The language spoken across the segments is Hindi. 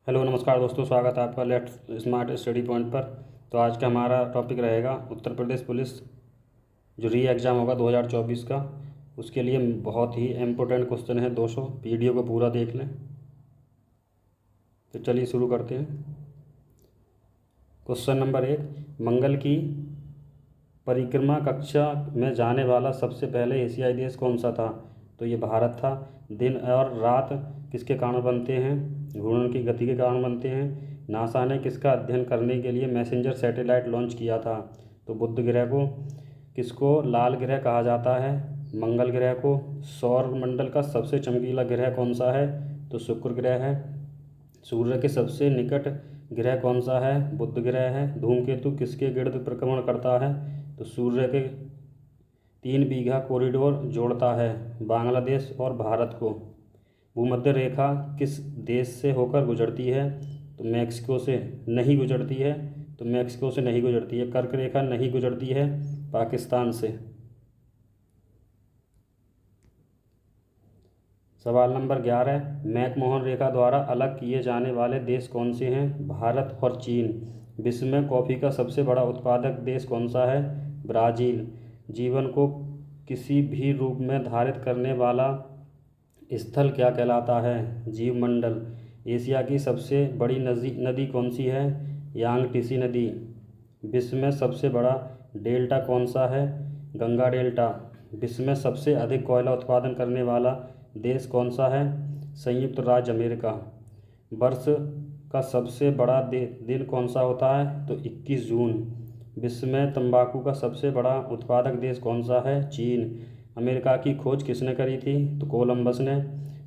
हेलो नमस्कार दोस्तों, स्वागत है आपका लेट्स स्मार्ट स्टडी पॉइंट पर। तो आज का हमारा टॉपिक रहेगा उत्तर प्रदेश पुलिस जो री एग्ज़ाम होगा 2024 का। उसके लिए बहुत ही इम्पोर्टेंट क्वेश्चन है 200। वीडियो को पूरा देख लें। तो चलिए शुरू करते हैं। क्वेश्चन नंबर 1, मंगल की परिक्रमा कक्षा में जाने वाला सबसे पहले एशियाई देश कौन सा था? तो ये भारत था। दिन और रात किसके कारण बनते हैं? घूर्णन की गति के कारण बनते हैं। नासा ने किसका अध्ययन करने के लिए मैसेंजर सैटेलाइट लॉन्च किया था? तो बुध ग्रह को। किसको लाल ग्रह कहा जाता है? मंगल ग्रह को। सौर मंडल का सबसे चमकीला ग्रह कौन सा है? तो शुक्र ग्रह है। सूर्य के सबसे निकट ग्रह कौन सा है? बुध ग्रह है। धूमकेतु किसके गिर्द परिक्रमण करता है? तो सूर्य के 3 बीघा कॉरिडोर जोड़ता है बांग्लादेश और भारत को। भूमध्य रेखा किस देश से होकर गुजरती है? तो मैक्सिको से नहीं गुजरती है। तो मैक्सिको से नहीं गुजरती है। कर्क रेखा नहीं गुजरती है पाकिस्तान से। सवाल नंबर 11, मैकमोहन रेखा द्वारा अलग किए जाने वाले देश कौन से हैं? भारत और चीन। विश्व में कॉफ़ी का सबसे बड़ा उत्पादक देश कौन सा है? ब्राज़ील। जीवन को किसी भी रूप में धारित करने वाला स्थल क्या कहलाता है? जीवमंडल। एशिया की सबसे बड़ी नदी कौन सी है? यांगटीसी नदी। विश्व में सबसे बड़ा डेल्टा कौन सा है? गंगा डेल्टा। विश्व में सबसे अधिक कोयला उत्पादन करने वाला देश कौन सा है? संयुक्त राज्य अमेरिका। वर्ष का सबसे बड़ा दिन कौन सा होता है? तो 21 जून। विश्व में तंबाकू का सबसे बड़ा उत्पादक देश कौन सा है? चीन। अमेरिका की खोज किसने करी थी? तो कोलंबस ने।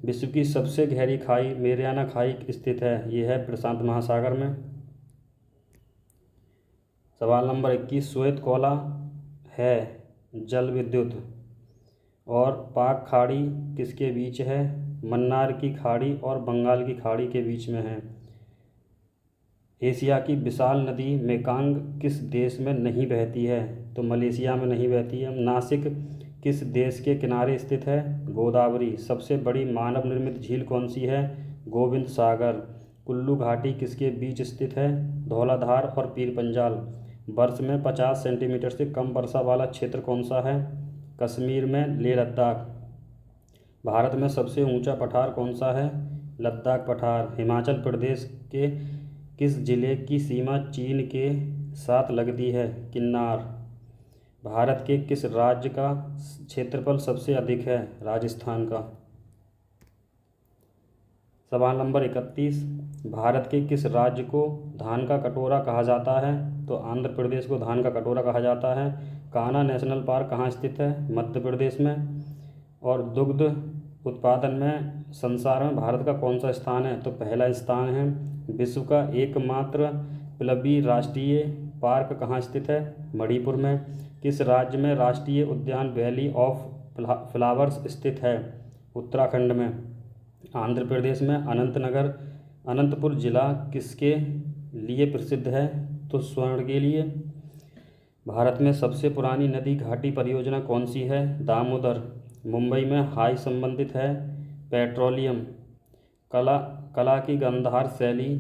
विश्व की सबसे गहरी खाई मेरियाना खाई स्थित है। ये है प्रशांत महासागर में। सवाल नंबर 21, श्वेत कोला है जल विद्युत और पाक खाड़ी किसके बीच है? मन्नार की खाड़ी और बंगाल की खाड़ी के बीच में है। एशिया की विशाल नदी मेकांग किस देश में नहीं बहती है? तो मलेशिया में नहीं बहती है। नासिक किस देश के किनारे स्थित है? गोदावरी। सबसे बड़ी मानव निर्मित झील कौन सी है? गोविंद सागर। कुल्लू घाटी किसके बीच स्थित है? धौलाधार और पीर पंजाल। वर्ष में 50 सेंटीमीटर से कम वर्षा वाला क्षेत्र कौन सा है? कश्मीर में लेह लद्दाख। भारत में सबसे ऊंचा पठार कौन सा है? लद्दाख पठार। हिमाचल प्रदेश के किस जिले की सीमा चीन के साथ लगती है? किन्नार। भारत के किस राज्य का क्षेत्रफल सबसे अधिक है? राजस्थान का। सवाल नंबर 31, भारत के किस राज्य को धान का कटोरा कहा जाता है? तो आंध्र प्रदेश को धान का कटोरा कहा जाता है। कान्हा नेशनल पार्क कहाँ स्थित है? मध्य प्रदेश में। और दुग्ध उत्पादन में संसार में भारत का कौन सा स्थान है? तो पहला स्थान है। विश्व का एकमात्र प्लबी राष्ट्रीय पार्क कहाँ स्थित है? मणिपुर में। किस राज्य में राष्ट्रीय उद्यान वैली ऑफ फ्लावर्स स्थित है? उत्तराखंड में। आंध्र प्रदेश में अनंतपुर जिला किसके लिए प्रसिद्ध है? तो स्वर्ण के लिए। भारत में सबसे पुरानी नदी घाटी परियोजना कौन सी है? दामोदर। मुंबई में हाई संबंधित है पेट्रोलियम। कला कला की गांधार शैली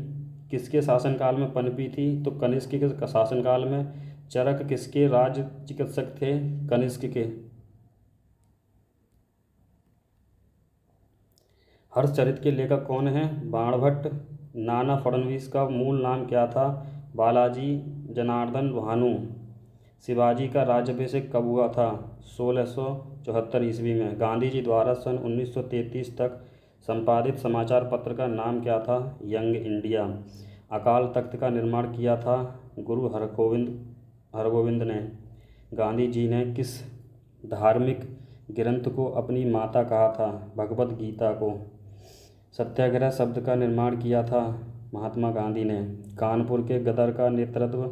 किसके शासनकाल में पनपी थी? तो कनिष्क के शासनकाल में। चरक किसके राज चिकित्सक थे? कनिष्क के। हर्षचरित के लेखक कौन हैं? बाणभट्ट। नाना फडणवीस का मूल नाम क्या था? बालाजी जनार्दन भानु। शिवाजी का राज्याभिषेक कब हुआ था? 1674 ईस्वी में। गांधी जी द्वारा सन 1933 तक संपादित समाचार पत्र का नाम क्या था? Young India. अकाल तख्त का निर्माण किया था गुरु हरगोविंद ने। गांधी जी ने किस धार्मिक ग्रंथ को अपनी माता कहा था? भगवत गीता को। सत्याग्रह शब्द का निर्माण किया था महात्मा गांधी ने। कानपुर के गदर का नेतृत्व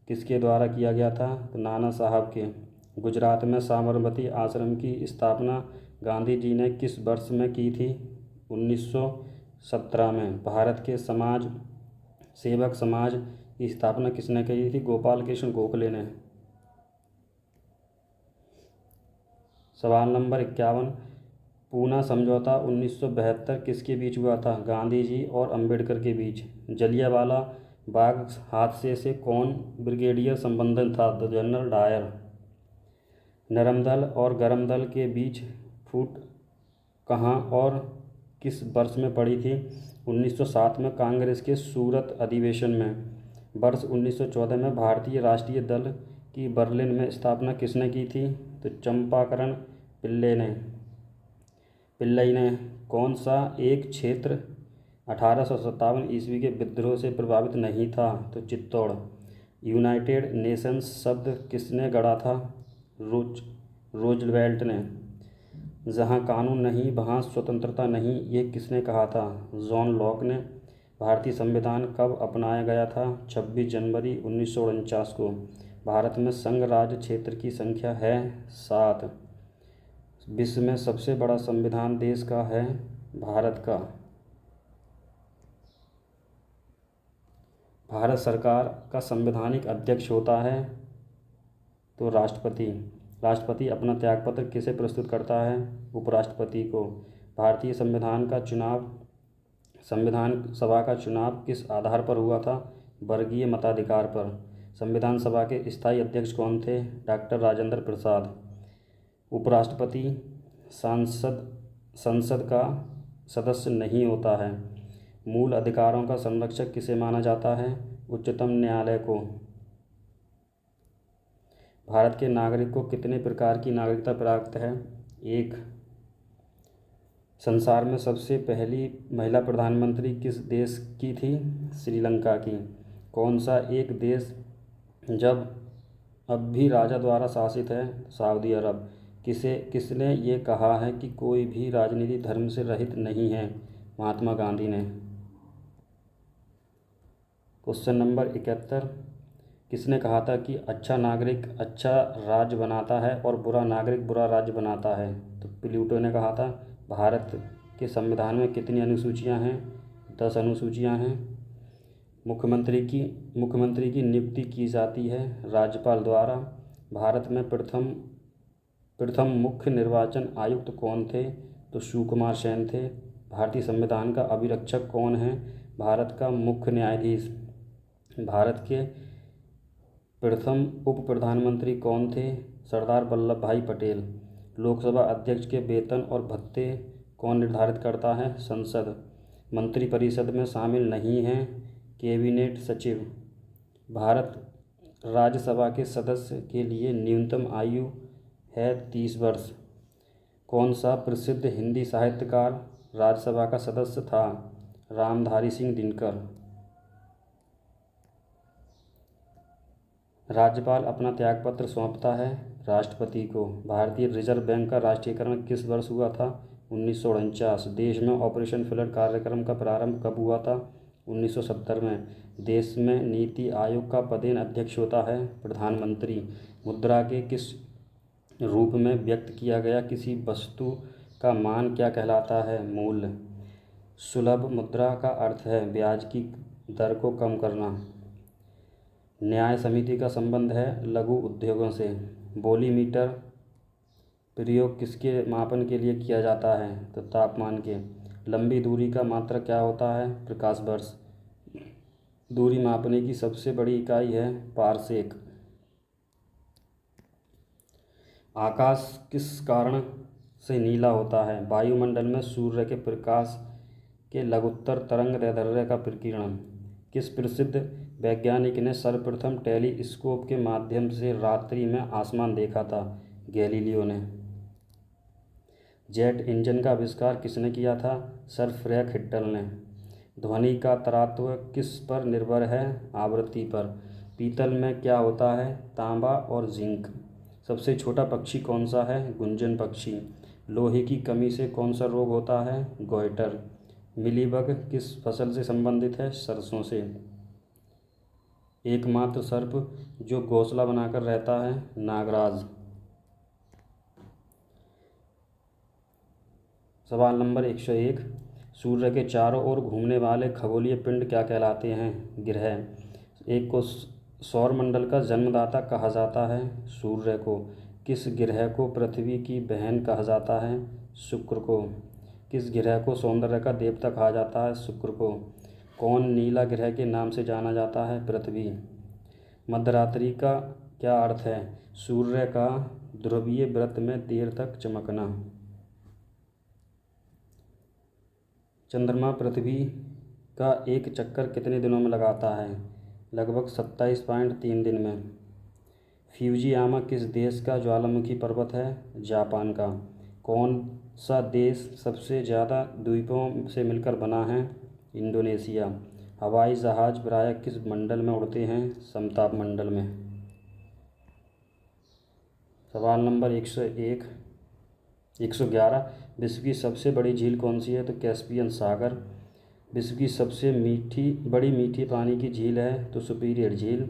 किसके द्वारा किया गया था? तो नाना साहब के। गुजरात में साबरमती आश्रम की स्थापना गांधी जी ने किस वर्ष में की थी? 1917 में। भारत के समाज सेवक समाज की स्थापना किसने की थी? गोपाल कृष्ण गोखले ने। सवाल नंबर 51, पूना समझौता 1972 किसके बीच हुआ था? गांधी जी और अंबेडकर के बीच। जलियांवाला बाग हादसे से कौन ब्रिगेडियर संबंधित था? तो जनरल डायर। नरम दल और गरम दल के बीच फूट कहाँ और किस वर्ष में पड़ी थी? 1907 में कांग्रेस के सूरत अधिवेशन में। वर्ष 1914 में भारतीय राष्ट्रीय दल की बर्लिन में स्थापना किसने की थी? तो चंपाकरण पिल्लई ने। कौन सा एक क्षेत्र 1857 ईस्वी के विद्रोह से प्रभावित नहीं था? तो चित्तौड़। यूनाइटेड नेशंस शब्द किसने गढ़ा था? रोजवेल्ट ने। जहाँ कानून नहीं वहाँ स्वतंत्रता नहीं, ये किसने कहा था? जॉन लॉक ने। भारतीय संविधान कब अपनाया गया था? 26 जनवरी 1949 को। भारत में संघ राज्य क्षेत्र की संख्या है 7। विश्व में सबसे बड़ा संविधान देश का है? भारत का। भारत सरकार का संवैधानिक अध्यक्ष होता है? तो राष्ट्रपति। राष्ट्रपति अपना त्यागपत्र किसे प्रस्तुत करता है? उपराष्ट्रपति को। भारतीय संविधान सभा का चुनाव किस आधार पर हुआ था? वर्गीय मताधिकार पर। संविधान सभा के स्थायी अध्यक्ष कौन थे? डॉक्टर राजेंद्र प्रसाद। उपराष्ट्रपति संसद का सदस्य नहीं होता है। मूल अधिकारों का संरक्षक किसे माना जाता है? उच्चतम न्यायालय को। भारत के नागरिक को कितने प्रकार की नागरिकता प्राप्त है? 1। संसार में सबसे पहली महिला प्रधानमंत्री किस देश की थी? श्रीलंका की। कौन सा एक देश जब अब भी राजा द्वारा शासित है? सऊदी अरब। किसने ये कहा है कि कोई भी राजनीति धर्म से रहित नहीं है? महात्मा गांधी ने। Question number 71। किसने कहा था कि अच्छा नागरिक अच्छा राज्य बनाता है और बुरा नागरिक बुरा राज्य बनाता है? तो प्लूटो ने कहा था। भारत के संविधान में कितनी अनुसूचियां हैं? 10 अनुसूचियां हैं। मुख्यमंत्री की नियुक्ति की जाती है राज्यपाल द्वारा। भारत में प्रथम मुख्य निर्वाचन आयुक्त कौन थे? तो सुकुमार सेन थे। भारतीय संविधान का अभिरक्षक कौन है? भारत का मुख्य न्यायाधीश। भारत के प्रथम उप प्रधानमंत्री कौन थे? सरदार वल्लभ भाई पटेल। लोकसभा अध्यक्ष के वेतन और भत्ते कौन निर्धारित करता है? संसद। मंत्रिपरिषद में शामिल नहीं हैं कैबिनेट सचिव। भारत राज्यसभा के सदस्य के लिए न्यूनतम आयु है 30 वर्ष। कौन सा प्रसिद्ध हिंदी साहित्यकार राज्यसभा का सदस्य था? रामधारी सिंह दिनकर। राज्यपाल अपना त्यागपत्र सौंपता है राष्ट्रपति को। भारतीय रिजर्व बैंक का राष्ट्रीयकरण किस वर्ष हुआ था? 1949। देश में ऑपरेशन फ्लड कार्यक्रम का प्रारंभ कब हुआ था? 1970 में। देश में नीति आयोग का पदेन अध्यक्ष होता है प्रधानमंत्री। मुद्रा के किस रूप में व्यक्त किया गया किसी वस्तु का मान क्या कहलाता है? मूल्य। सुलभ मुद्रा का अर्थ है ब्याज की दर को कम करना। न्याय समिति का संबंध है लघु उद्योगों से। वोल्यूमीटर प्रयोग किसके मापन के लिए किया जाता है? तो तापमान के। लंबी दूरी का मात्रक क्या होता है? प्रकाश वर्ष। दूरी मापने की सबसे बड़ी इकाई है पारसेक। आकाश किस कारण से नीला होता है? वायुमंडल में सूर्य के प्रकाश के लघुत्तर तरंगदैर्ध्य का विकिरण। किस प्रसिद्ध वैज्ञानिक ने सर्वप्रथम टेलीस्कोप के माध्यम से रात्रि में आसमान देखा था? गैलीलियो ने। जेट इंजन का आविष्कार किसने किया था? सर फ्रैंक हिटल ने। ध्वनि का तरात्व किस पर निर्भर है? आवृत्ति पर। पीतल में क्या होता है? तांबा और जिंक। सबसे छोटा पक्षी कौन सा है? गुंजन पक्षी। लोहे की कमी से कौन सा रोग होता है? गोइटर। मिलीबग किस फसल से संबंधित है? सरसों से। एकमात्र सर्प जो घोंसला बनाकर रहता है? नागराज। सवाल नंबर 101। सूर्य के चारों ओर घूमने वाले खगोलीय पिंड क्या कहलाते हैं? ग्रह। एक को सौरमंडल का जन्मदाता कहा जाता है? सूर्य को। किस ग्रह को पृथ्वी की बहन कहा जाता है? शुक्र को। किस ग्रह को सौंदर्य का देवता कहा जाता है? शुक्र को। कौन नीला ग्रह के नाम से जाना जाता है? पृथ्वी। मध्यरात्रि का क्या अर्थ है? सूर्य का ध्रुवीय व्रत में देर तक चमकना। चंद्रमा पृथ्वी का एक चक्कर कितने दिनों में लगाता है? लगभग 27.3 दिन में। फ्यूजियामा किस देश का ज्वालामुखी पर्वत है? जापान का। कौन सा देश सबसे ज़्यादा द्वीपों से मिलकर बना है? इंडोनेशिया। हवाई जहाज़ प्रायः किस मंडल में उड़ते हैं? समताप मंडल में। सवाल नंबर 111। विश्व की सबसे बड़ी झील कौन सी है? तो कैस्पियन सागर। विश्व की सबसे बड़ी मीठी पानी की झील है? तो सुपीरियर झील।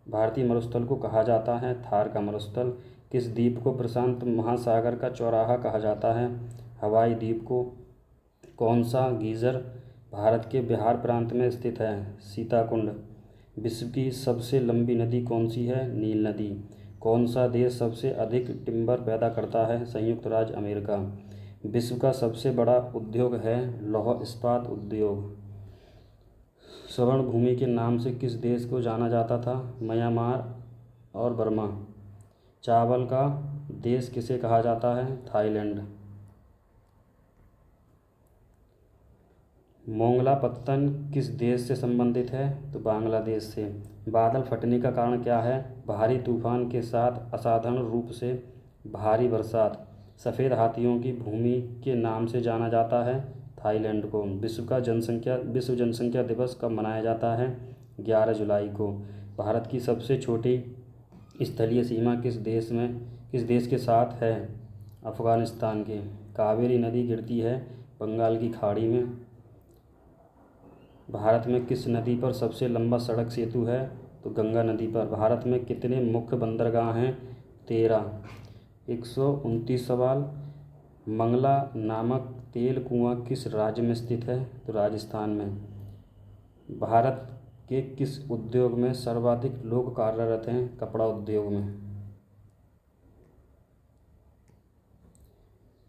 भारतीय मरुस्थल को कहा जाता है? थार का मरुस्थल। किस द्वीप को प्रशांत महासागर का चौराहा कहा जाता है? हवाई द्वीप को। कौन सा गीज़र भारत के बिहार प्रांत में स्थित है? सीताकुंड। विश्व की सबसे लंबी नदी कौन सी है? नील नदी। कौन सा देश सबसे अधिक टिम्बर पैदा करता है? संयुक्त राज्य अमेरिका। विश्व का सबसे बड़ा उद्योग है लौह इस्पात उद्योग। स्वर्ण भूमि के नाम से किस देश को जाना जाता था? म्यांमार और बर्मा। चावल का देश किसे कहा जाता है? थाईलैंड। मोंगलापत्तन किस देश से संबंधित है? तो बांग्लादेश से। बादल फटने का कारण क्या है? भारी तूफान के साथ असाधारण रूप से भारी बरसात। सफ़ेद हाथियों की भूमि के नाम से जाना जाता है? थाईलैंड को। विश्व जनसंख्या दिवस कब मनाया जाता है? 11 जुलाई को। भारत की सबसे छोटी स्थलीय सीमा किस देश के साथ है? अफ़गानिस्तान के। कावेरी नदी गिरती है बंगाल की खाड़ी में। भारत में किस नदी पर सबसे लंबा सड़क सेतु है? तो गंगा नदी पर। भारत में कितने मुख्य बंदरगाह हैं? 13। 129 सवाल। मंगला नामक तेल कुआं किस राज्य में स्थित है? तो राजस्थान में। भारत के किस उद्योग में सर्वाधिक लोग कार्यरत हैं? कपड़ा उद्योग में।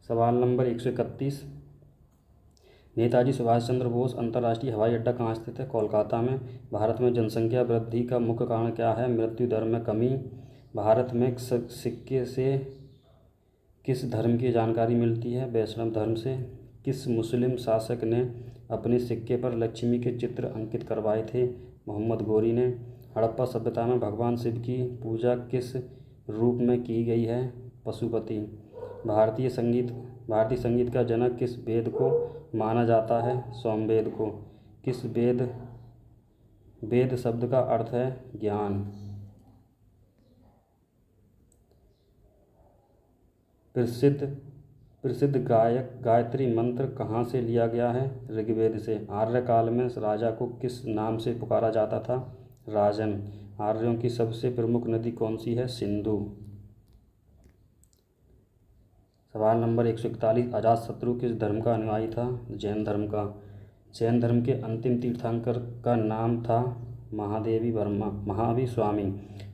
सवाल नंबर 131। नेताजी सुभाष चंद्र बोस अंतर्राष्ट्रीय हवाई अड्डा कहाँ स्थित है? कोलकाता में। भारत में जनसंख्या वृद्धि का मुख्य कारण क्या है? मृत्यु दर में कमी। भारत में सिक्के से किस धर्म की जानकारी मिलती है? वैष्णव धर्म से। किस मुस्लिम शासक ने अपने सिक्के पर लक्ष्मी के चित्र अंकित करवाए थे? मोहम्मद गोरी ने। हड़प्पा सभ्यता में भगवान शिव की पूजा किस रूप में की गई है? पशुपति। भारतीय संगीत का जनक किस वेद को माना जाता है? सामवेद को। किस वेद शब्द का अर्थ है? ज्ञान। प्रसिद्ध गायत्री मंत्र कहाँ से लिया गया है? ऋग्वेद से। आर्यकाल में राजा को किस नाम से पुकारा जाता था? राजन। आर्यों की सबसे प्रमुख नदी कौन सी है? सिंधु। सवाल नंबर 141। अजातशत्रु किस धर्म का अनुयायी था? जैन धर्म का। जैन धर्म के अंतिम तीर्थंकर का नाम था महावीर स्वामी।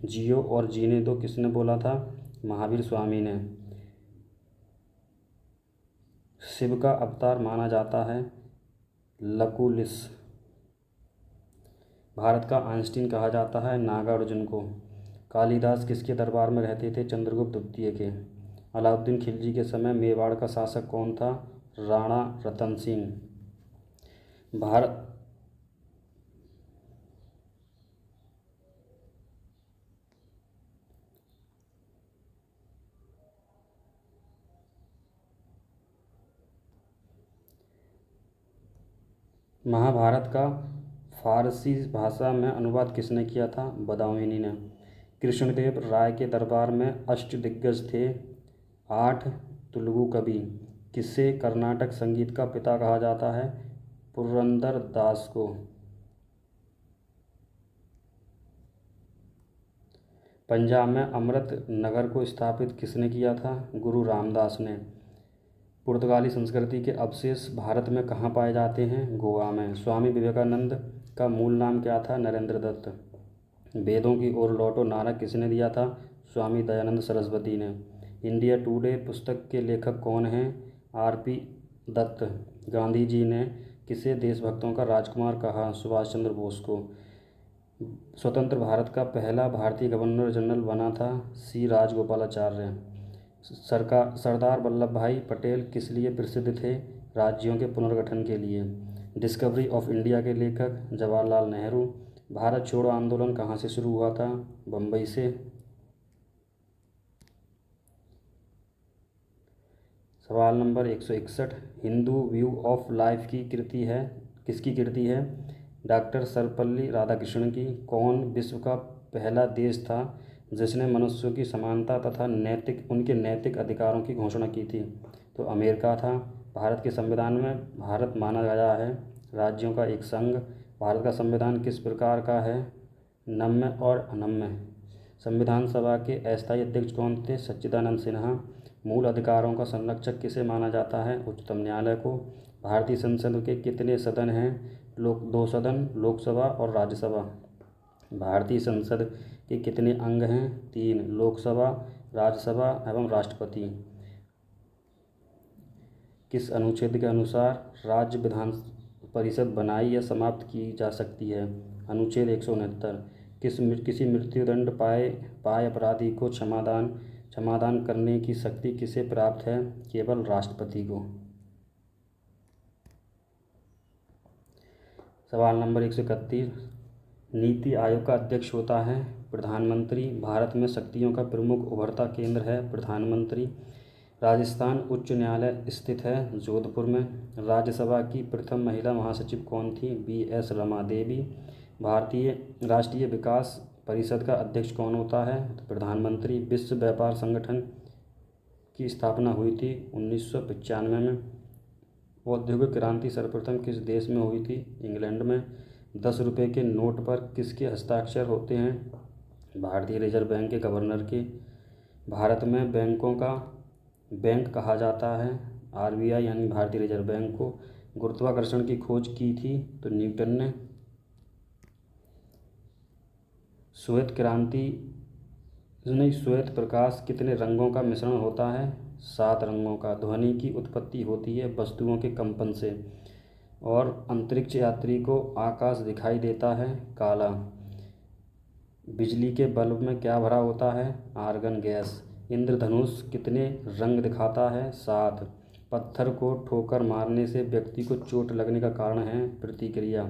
जियो और जीने दो किसने बोला था? महावीर स्वामी ने। शिव का अवतार माना जाता है लकुलिस। भारत का आइंस्टीन कहा जाता है नागार्जुन को। कालिदास किसके दरबार में रहते थे? चंद्रगुप्त द्वितीय के। अलाउद्दीन खिलजी के समय मेवाड़ का शासक कौन था? राणा रतन सिंह। महाभारत का फारसी भाषा में अनुवाद किसने किया था? बदाऊनी ने। कृष्णदेव राय के दरबार में अष्टदिग्गज थे 8 तेलुगु कवि। किसे कर्नाटक संगीत का पिता कहा जाता है? पुरंदर दास को। पंजाब में अमृत नगर को स्थापित किसने किया था? गुरु रामदास ने। पुर्तगाली संस्कृति के अवशेष भारत में कहाँ पाए जाते हैं? गोवा में। स्वामी विवेकानंद का मूल नाम क्या था? नरेंद्र दत्त। वेदों की ओर लौटो नारा किसने दिया था? स्वामी दयानंद सरस्वती ने। इंडिया टुडे पुस्तक के लेखक कौन हैं? आर.पी. दत्त। गांधी जी ने किसे देशभक्तों का राजकुमार कहा? सुभाष चंद्र बोस को। स्वतंत्र भारत का पहला भारतीय गवर्नर जनरल बना था सी राजगोपालाचार्य। सरदार वल्लभ भाई पटेल किस लिए प्रसिद्ध थे? राज्यों के पुनर्गठन के लिए। डिस्कवरी ऑफ इंडिया के लेखक जवाहरलाल नेहरू। भारत छोड़ो आंदोलन कहाँ से शुरू हुआ था? बम्बई से। सवाल number 161, Hindu view of life की कृति है, किसकी कृति है? डॉक्टर सर्वपल्ली राधाकृष्णन की। कौन विश्व का पहला देश था जिसने मनुष्यों की समानता तथा उनके नैतिक अधिकारों की घोषणा की थी? तो अमेरिका था। भारत के संविधान में भारत माना गया है राज्यों का एक संघ। भारत का संविधान किस प्रकार का है? नम्य और अनम्य। संविधान सभा के अस्थायी अध्यक्ष कौन थे? सच्चिदानंद सिन्हा। मूल अधिकारों का संरक्षक किसे माना जाता है? उच्चतम न्यायालय को। भारतीय संसद के कितने सदन हैं? दो सदन, लोकसभा और राज्यसभा। भारतीय संसद के कितने अंग हैं? 3, लोकसभा, राज्यसभा एवं राष्ट्रपति। किस अनुच्छेद के अनुसार राज्य विधान परिषद बनाई या समाप्त की जा सकती है? अनुच्छेद 169। किसी मृत्युदंड पाए अपराधी को क्षमादान करने की शक्ति किसे प्राप्त है? केवल राष्ट्रपति को। सवाल नंबर 131, नीति आयोग का अध्यक्ष होता है प्रधानमंत्री। भारत में शक्तियों का प्रमुख उभरता केंद्र है प्रधानमंत्री। राजस्थान उच्च न्यायालय स्थित है जोधपुर में। राज्यसभा की प्रथम महिला महासचिव कौन थी? B.S. रमा देवी। भारतीय राष्ट्रीय विकास परिषद का अध्यक्ष कौन होता है? तो प्रधानमंत्री। विश्व व्यापार संगठन की स्थापना हुई थी 1995 में। औद्योगिक क्रांति सर्वप्रथम किस देश में हुई थी? इंग्लैंड में। 10 रुपये के नोट पर किसके हस्ताक्षर होते हैं? भारतीय रिजर्व बैंक के गवर्नर के। भारत में बैंकों का बैंक कहा जाता है RBI यानी भारतीय रिजर्व बैंक को। गुरुत्वाकर्षण की खोज की थी तो न्यूटन ने। श्वेत प्रकाश कितने रंगों का मिश्रण होता है? 7 रंगों का। ध्वनि की उत्पत्ति होती है वस्तुओं के कंपन से। और अंतरिक्ष यात्री को आकाश दिखाई देता है काला। बिजली के बल्ब में क्या भरा होता है? Argon gas. इंद्रधनुष कितने रंग दिखाता है? 7। पत्थर को ठोकर मारने से व्यक्ति को चोट लगने का कारण है प्रतिक्रिया।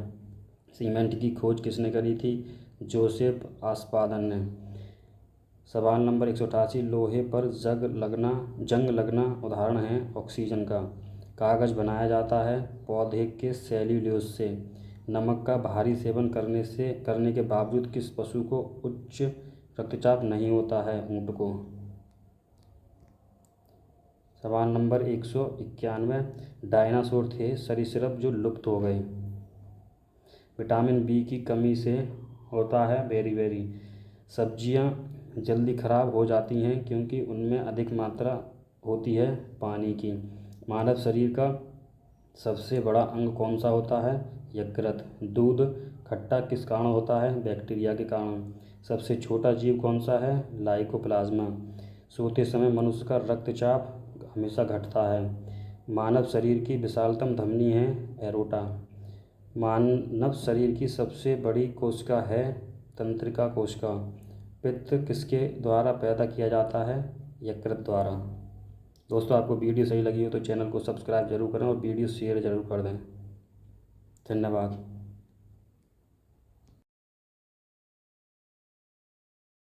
सीमेंट की खोज किसने करी थी? जोसेफ आस्पादन ने। सवाल नंबर 188, लोहे पर जंग लगना उदाहरण है ऑक्सीजन का। कागज़ बनाया जाता है पौधे के सेल्यूलोज से। नमक का भारी सेवन करने के बावजूद किस पशु को उच्च रक्तचाप नहीं होता है? ऊँट को। सवाल नंबर 191, डायनासोर थे सरीसृप जो लुप्त हो गए। विटामिन B की कमी से होता है बेरी। सब्जियां जल्दी खराब हो जाती हैं क्योंकि उनमें अधिक मात्रा होती है पानी की। मानव शरीर का सबसे बड़ा अंग कौन सा होता है? यकृत। दूध खट्टा किस कारण होता है? बैक्टीरिया के कारण। सबसे छोटा जीव कौन सा है? लाइकोप्लाज्मा। सोते समय मनुष्य का रक्तचाप हमेशा घटता है। मानव शरीर की विशालतम धमनी है एरोटा। मानव शरीर की सबसे बड़ी कोशिका है तंत्रिका कोशिका। पित्त किसके द्वारा पैदा किया जाता है? यकृत द्वारा। दोस्तों, आपको वीडियो सही लगी हो तो चैनल को सब्सक्राइब जरूर करें और वीडियो शेयर जरूर कर दें। धन्यवाद।